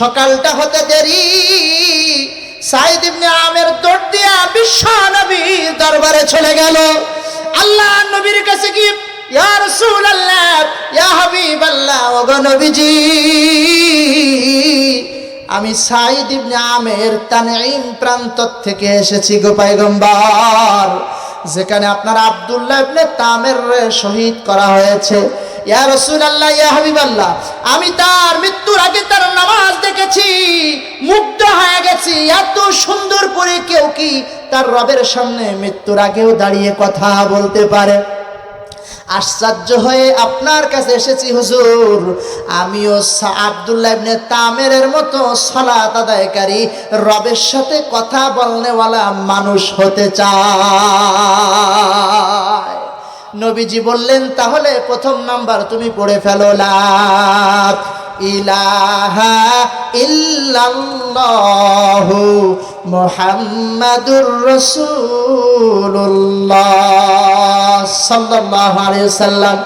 সকালটা হতে দেরি, সাইদ ইবনে আমের দৌড় দিয়া বিশ্ব নবীর দরবারে চলে গেল। আল্লাহ নবীর কাছে কি, ইয়া রাসূলুল্লাহ, ইয়া হাবিবাল্লাহ, ওগো নবীজি, আমি সাইদ ইবনে আমের তানঈম প্রান্ত থেকে এসেছি গো পয়গম্বর, যেখানে আপনার আব্দুল্লাহ ইবনে তামের শহীদ করা হয়েছে। ইয়া রাসূলুল্লাহ, ইয়া হাবিবাল্লাহ, আমি তার মৃত্যুর আগে তার নামাজ দেখেছি, মুগ্ধ হয়ে গেছি। এত সুন্দর করে কেউ কি তার রবের সামনে মৃত্যুর আগেও দাঁড়িয়ে কথা বলতে পারে? আশ্চর্য হয়ে আপনার কাছে এসেছি হুজুর, আমিও আব্দুল্লাহ ইবনে তামেরের মতো সালাত আদায়কারী, রবের সাথে কথা বলনেওয়ালা মানুষ হতে চাই। নবীজি বললেন, তাহলে প্রথম নাম্বার তুমি পড়ে ফেলো, লা ইলাহা ইল্লাল্লাহু মুহাম্মাদুর রাসূলুল্লাহ সাল্লাল্লাহু আলাইহি ওয়াসাল্লাম।